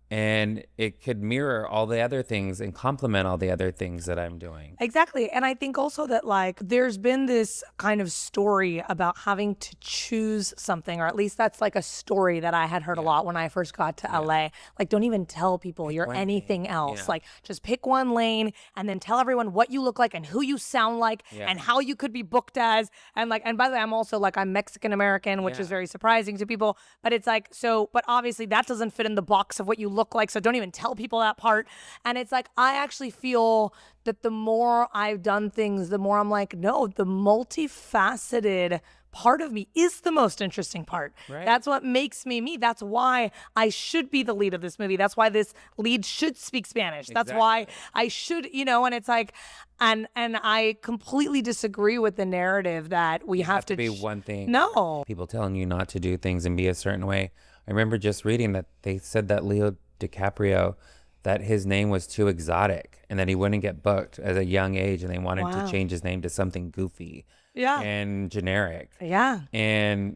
And it could mirror all the other things and complement all the other things that I'm doing. Exactly. And I think also that like there's been this kind of story about having to choose something, or at least that's like a story that I had heard a lot when I first got to LA. Like, don't even tell people you're anything else. Yeah. Like, just pick one lane and then tell everyone what you look like and who you sound like and how you could be booked as. And like, and by the way, I'm also like, I'm Mexican American, which is very surprising to people. But it's like, but obviously that doesn't fit in the box of what you look like, so don't even tell people that part. And it's like, I actually feel that the more I've done things, the more I'm like, no, the multifaceted part of me is the most interesting part. Right. That's what makes me me. That's why I should be the lead of this movie. That's why this lead should speak Spanish. That's why I should, and it's like, and I completely disagree with the narrative that we have to be one thing. No. People telling you not to do things and be a certain way. I remember just reading that they said that Leo DiCaprio, that his name was too exotic and that he wouldn't get booked at a young age, and they wanted to change his name to something goofy and generic. Yeah. And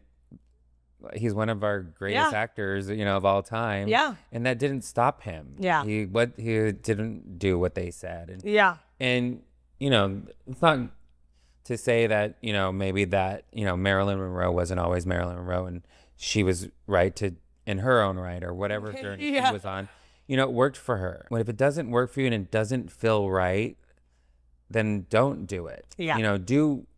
he's one of our greatest actors, of all time. Yeah. And that didn't stop him. Yeah. He didn't do what they said. And, and it's not to say that, maybe that, Marilyn Monroe wasn't always Marilyn Monroe and she was right in her own right, or whatever journey she was on, it worked for her. But if it doesn't work for you and it doesn't feel right, then don't do it. Yeah. Do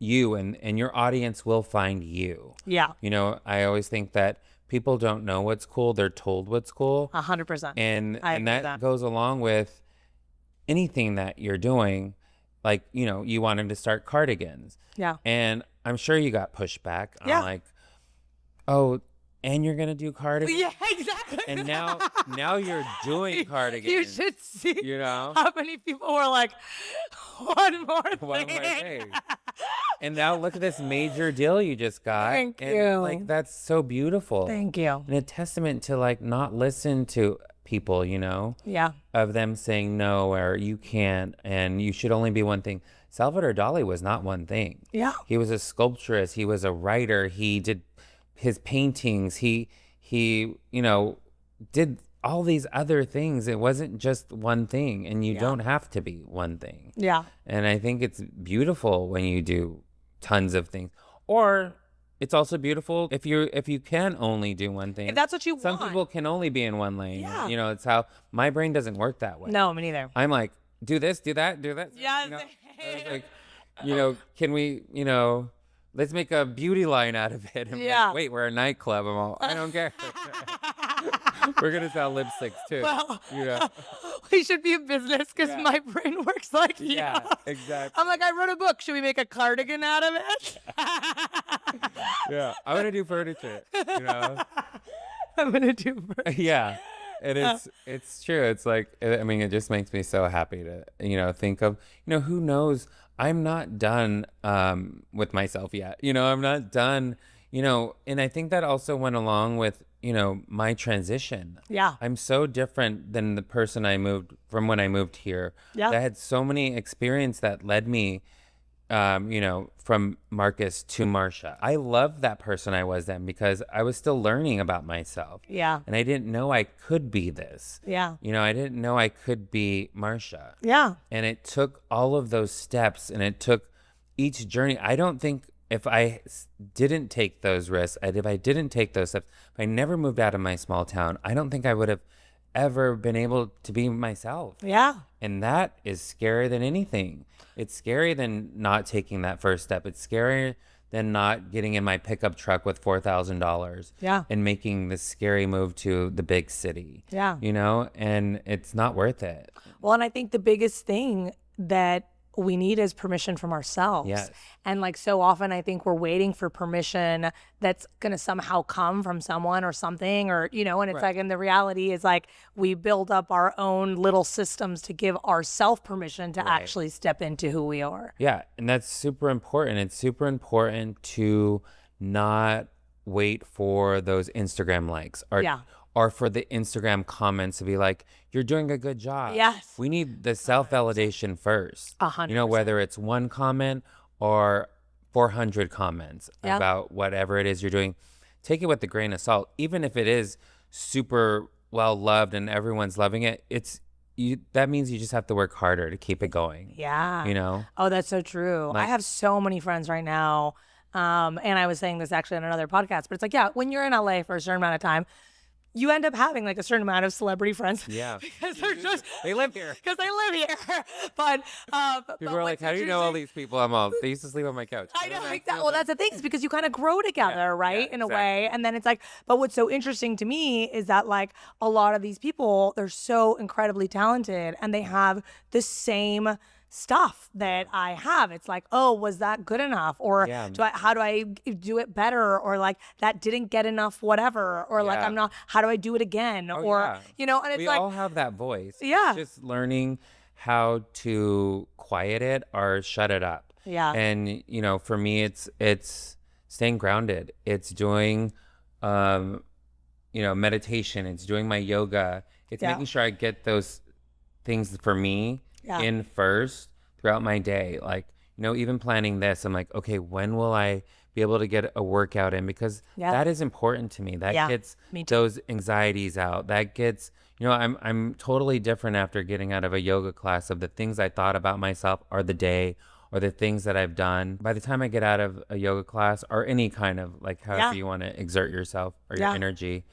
you, and your audience will find you. Yeah. You know, I always think that people don't know what's cool. They're told what's cool. 100%. And I agree with that that. goes along with anything that you're doing. Like, you know, you wanted to start cardigans. Yeah. And I'm sure you got pushback. Yeah. I'm like, oh, and you're gonna do cardigans? Yeah, exactly. And now you're doing cardigans. You should see You know? how many people were like, one more thing. One more thing. And now look at this major deal you just got. Thank and, you. Like, that's so beautiful. Thank you. And a testament to like not listen to people, you know? Yeah. Of them saying no, or you can't, and you should only be one thing. Salvador Dali was not one thing. Yeah. He was a sculpturist. He was a writer. He did his paintings. He you know, did all these other things. It wasn't just one thing, and you don't have to be one thing. Yeah. And I think it's beautiful when you do tons of things. Or it's also beautiful if you can only do one thing. If that's what you Some want. people can only be in one lane. Yeah. You know, it's how my brain doesn't work that way. No, me neither. I'm like, do this, do that, do that. Yeah. You know, I was like, you know, can we, you know, let's make a beauty line out of it. And Yeah. like, wait, we're a nightclub. I'm all, I don't care. We're gonna sell lipsticks too. Well, you know. we should be a business because my brain works like Yeah, yours. exactly. I'm like, I wrote a book. Should we make a cardigan out of it? Yeah, I want to do furniture. You know. I'm gonna do. Yeah. And it's true. It's like, I mean, it just makes me so happy to, you know, think of, you know, who knows, I'm not done with myself yet. You know, I'm not done, you know, and I think that also went along with, you know, my transition. Yeah. I'm so different than the person I moved from when I moved here. Yeah. I had so many experience that led me, you know, from Marcus to Marsha. I love that person I was then because I was still learning about myself. Yeah. And I didn't know I could be this. Yeah. You know, I didn't know I could be Marsha. Yeah. And it took all of those steps and it took each journey. I don't think if I didn't take those risks, if I didn't take those steps, if I never moved out of my small town, I don't think I would have ever been able to be myself. Yeah. And that is scarier than anything. It's scarier than not taking that first step. It's scarier than not getting in my pickup truck with $4,000 Yeah. and making this scary move to the big city. Yeah. You know, and it's not worth it. Well, and I think the biggest thing that we need is permission from ourselves. Yes. And like so often I think we're waiting for permission that's going to somehow come from someone or something, or, you know, and it's Right. like, and the reality is like we build up our own little systems to give ourselves permission to Right. actually step into who we are. Yeah. And that's super important. It's super important to not wait for those Instagram likes or for the Instagram comments to be like, you're doing a good job. Yes. We need the self-validation first. 100%. You know, whether it's one comment or 400 comments Yep. about whatever it is you're doing, take it with a grain of salt. Even if it is super well loved and everyone's loving it, that means you just have to work harder to keep it going. Yeah. You know? Oh, that's so true. I Like- have so many friends right now. And I was saying this actually on another podcast, but it's like, yeah, when you're in LA for a certain amount of time, you end up having like a certain amount of celebrity friends. Yeah. Because they're just They live here. because they live here. But People are like, how do you know all these people? I'm all, they used to sleep on my couch. I know exactly. Well, that's the thing, is because you kind of grow together, right? yeah, in a exactly. way. And then it's like, but what's so interesting to me is that like a lot of these people, they're so incredibly talented and they have the same stuff that I have. It's like, oh, was that good enough? Or Yeah. how do I do it better? Or like that didn't get enough, whatever. Or like Yeah. how do I do it again? Oh, or, yeah. you know, and it's We like, all have that voice. Yeah. It's just learning how to quiet it or shut it up. Yeah. And, you know, for me, it's staying grounded. It's doing, you know, meditation. It's doing my yoga. It's Yeah. making sure I get those things for me Yeah. in first throughout my day. Like, you know, even planning this, I'm like, okay, when will I be able to get a workout in? Because Yeah. that is important to me. That Yeah, gets me too. those anxieties out. That gets, you know, I'm totally different after getting out of a yoga class. Of the things I thought about myself or the day or the things that I've done. By the time I get out of a yoga class or any kind of like however Yeah. you want to exert yourself or your Yeah. energy,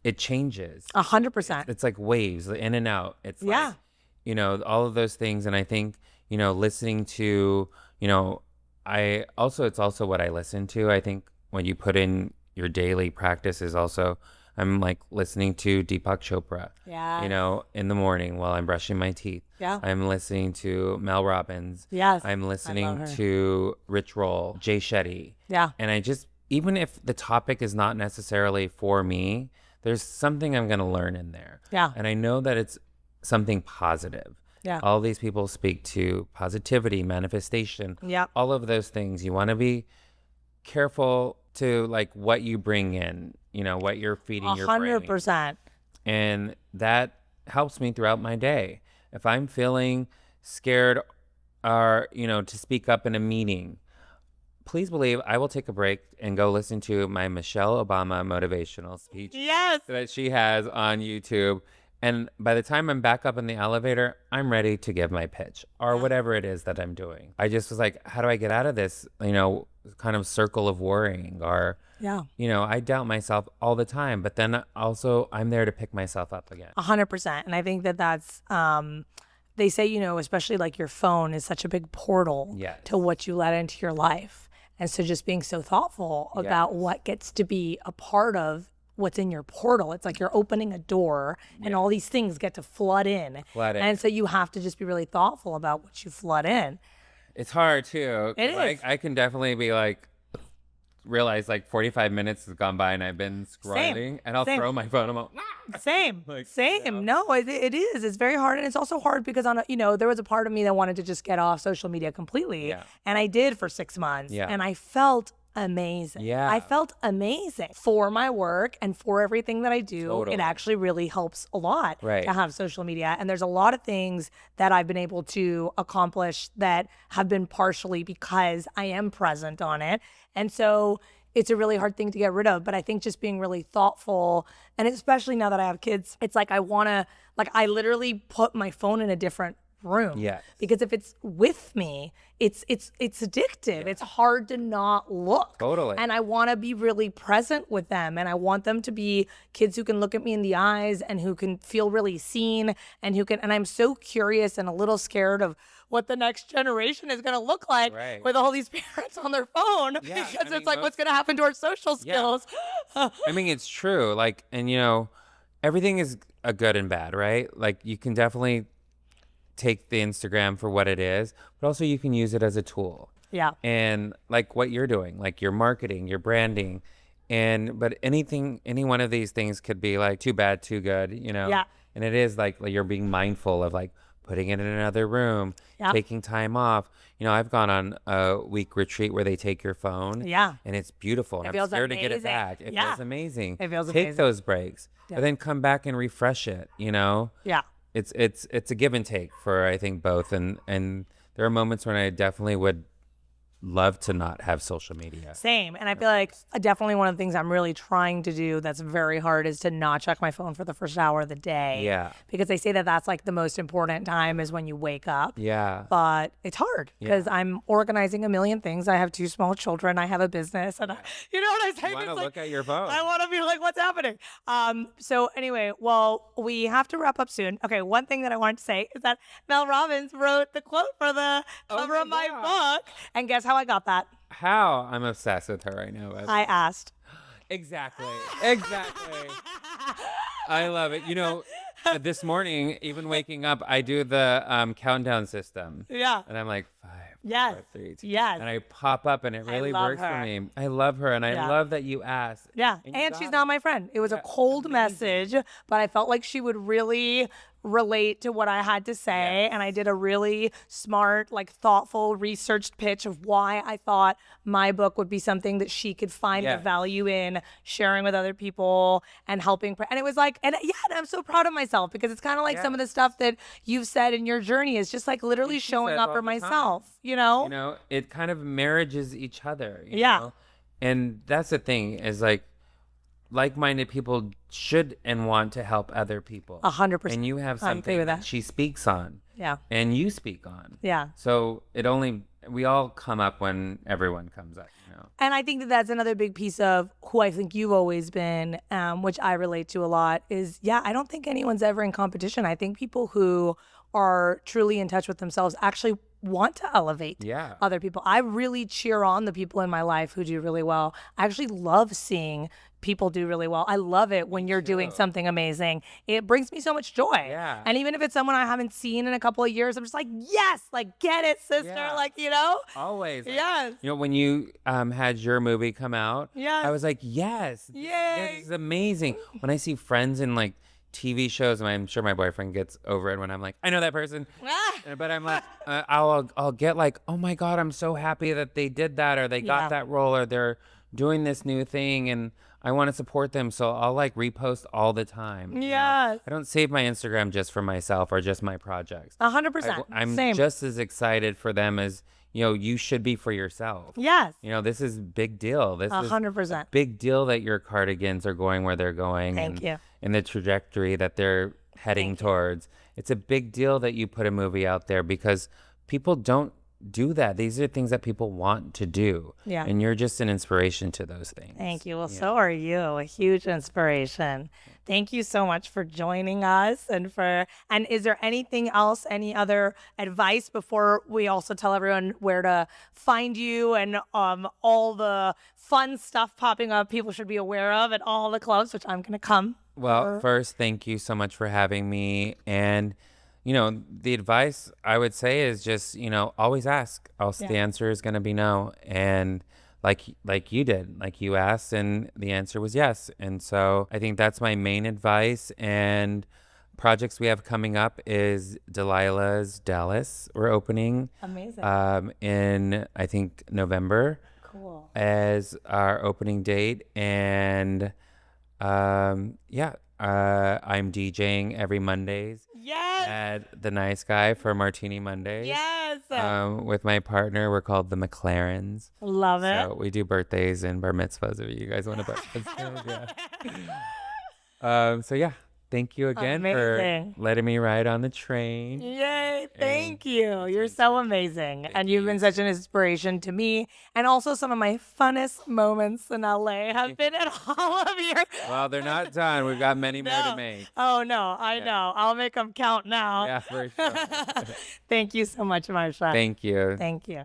it changes. 100%. It's like waves in and out. It's Yeah. like, you know, all of those things. And I think, you know, listening to, you know, I also, it's also what I listen to. I think when you put in your daily practice is also, I'm like listening to Deepak Chopra, Yeah. in the morning while I'm brushing my teeth. Yeah. I'm listening to Mel Robbins. Yes. I'm I love listening her. to Rich Roll, Jay Shetty. Yeah. And I just, even if the topic is not necessarily for me, there's something I'm going to learn in there. Yeah. And I know that it's something positive. Yeah. All these people speak to positivity, manifestation, Yep. all of those things. You want to be careful to like what you bring in, what you're feeding your brain. 100%. And that helps me throughout my day. If I'm feeling scared or, to speak up in a meeting, please believe I will take a break and go listen to my Michelle Obama motivational speech Yes. that she has on YouTube. And by the time I'm back up in the elevator, I'm ready to give my pitch or whatever it is that I'm doing. I just was like, how do I get out of this, kind of circle of worrying? Or, Yeah. I doubt myself all the time, but then also I'm there to pick myself up again. 100%. And I think that that's, they say, especially like your phone is such a big portal Yes. to what you let into your life. And so just being so thoughtful about what gets to be a part of what's in your portal. It's like you're opening a door and all these things get to flood in. And so you have to just be really thoughtful about what you flood in. It's hard too. It is. I can definitely be like, realize like 45 minutes has gone by and I've been scrolling and I'll throw my phone. I'm like, Same. No, it is. It's very hard. And it's also hard because there was a part of me that wanted to just get off social media completely. Yeah. And I did for 6 months. Yeah. And I felt amazing. Yeah. I felt amazing for my work and for everything that I do. Totally. It actually really helps a lot Right. to have social media. And there's a lot of things that I've been able to accomplish that have been partially because I am present on it. And so it's a really hard thing to get rid of. But I think just being really thoughtful, and especially now that I have kids, it's like I literally put my phone in a different room. Yes. Because if it's with me, it's addictive. It's hard to not look. Totally. And I want to be really present with them, and I want them to be kids who can look at me in the eyes and who can feel really seen and and I'm so curious and a little scared of what the next generation is going to look like with all these parents on their phone because it's like what's going to happen to our social skills. I mean, it's true. Like, and everything is a good and bad, right? Like you can definitely take the Instagram for what it is, but also you can use it as a tool. Yeah. And like what you're doing, like your marketing, your branding, but any one of these things could be like too bad, too good, Yeah. And it is like you're being mindful of like putting it in another room, taking time off. I've gone on a week retreat where they take your phone. Yeah. And it's beautiful. And I'm scared to get it back. It feels amazing. It feels Take amazing. those breaks, but then come back and refresh it, Yeah. It's a give and take for I think both, and there are moments when I definitely would love to not have social media. Same. And I feel like definitely one of the things I'm really trying to do that's very hard is to not check my phone for the first hour of the day. Yeah. Because they say that that's like the most important time is when you wake up. Yeah. But it's hard because I'm organizing a million things. I have 2 small children. I have a business. And you know what I'm saying? You want to It's like, look at your phone. I want to be like, what's happening? So anyway, well, we have to wrap up soon. Okay, one thing that I wanted to say is that Mel Robbins wrote the quote for the cover of my book. And guess how I got that? How? I'm obsessed with her right now. I asked. Exactly. I love it. This morning, even waking up, I do the countdown system. Yeah. And I'm like, 5, Yes. 4, 3, 2. Yes. And I pop up, and it really love works her. for me. I love her, and I love that you asked. Yeah. you And got she's it. not my friend. It was a cold message, but I felt like she would really relate to what I had to say. Yes. And I did a really smart, like thoughtful, researched pitch of why I thought my book would be something that she could find the Yes. value in sharing with other people and helping. And it was like, and I'm so proud of myself because it's kind of like some of the stuff that you've said in your journey is just like literally she showing says up all for the time. myself, It kind of marriages each other. you Yeah. know? And that's the thing is like-minded people should and want to help other people. 100%. And you have I agree something with that that. she speaks on. Yeah. And you speak on. Yeah. So we all come up when everyone comes up. And I think that that's another big piece of who I think you've always been, which I relate to a lot, is, I don't think anyone's ever in competition. I think people who are truly in touch with themselves actually want to elevate other people. I really cheer on the people in my life who do really well. I actually love seeing people do really well. I love it when you're doing something amazing. It brings me so much joy. Yeah. And even if it's someone I haven't seen in a couple of years, I'm just like, yes, like get it, sister. Yeah. Like, you know? Always. Yes. You know, when you had your movie come out, I was like, yes. Yay. This is amazing. When I see friends in like TV shows, and I'm sure my boyfriend gets over it when I'm like, I know that person. But I'm like, I'll get like, oh my God, I'm so happy that they did that, or they got that role, or they're doing this new thing, and I want to support them. So I'll like repost all the time. Yes. I don't save my Instagram just for myself or just my projects. 100%. I'm Same. just as excited for them as, you know, you should be for yourself. Yes. You know, this is big deal. This 100%. is a big deal that your cardigans are going where they're going. Thank you. And the trajectory that they're heading towards. It's a big deal that you put a movie out there because people don't do that. These are things that people want to do. Yeah. And you're just an inspiration to those things. Thank you. Well, so are you. A huge inspiration. Thank you so much for joining us and is there anything else, any other advice before we also tell everyone where to find you and all the fun stuff popping up people should be aware of at all the clubs, which I'm going to come. Well, first, thank you so much for having me. And you know, the advice I would say is just, you know, always ask. Else the answer is going to be no. And like you did, like you asked and the answer was yes. And so I think that's my main advice. And projects we have coming up is Delilah's Dallas. We're opening in, I think, November. Cool. As our opening date. And I'm DJing every Mondays. Yes. At the Nice Guy for Martini Mondays. Yes. With my partner, we're called the McLarens. Love it. So we do birthdays and bar mitzvahs if you guys want to bar mitzvahs. So thank you again for letting me ride on the train. Yay. Thank you. You're so amazing. And you've been such an inspiration to me. And also some of my funnest moments in LA have been at all of your. Well, they're not done. We've got many more to make. Oh, no. I know. I'll make them count now. Yeah, for sure. Thank you so much, Marsha. Thank you. Thank you.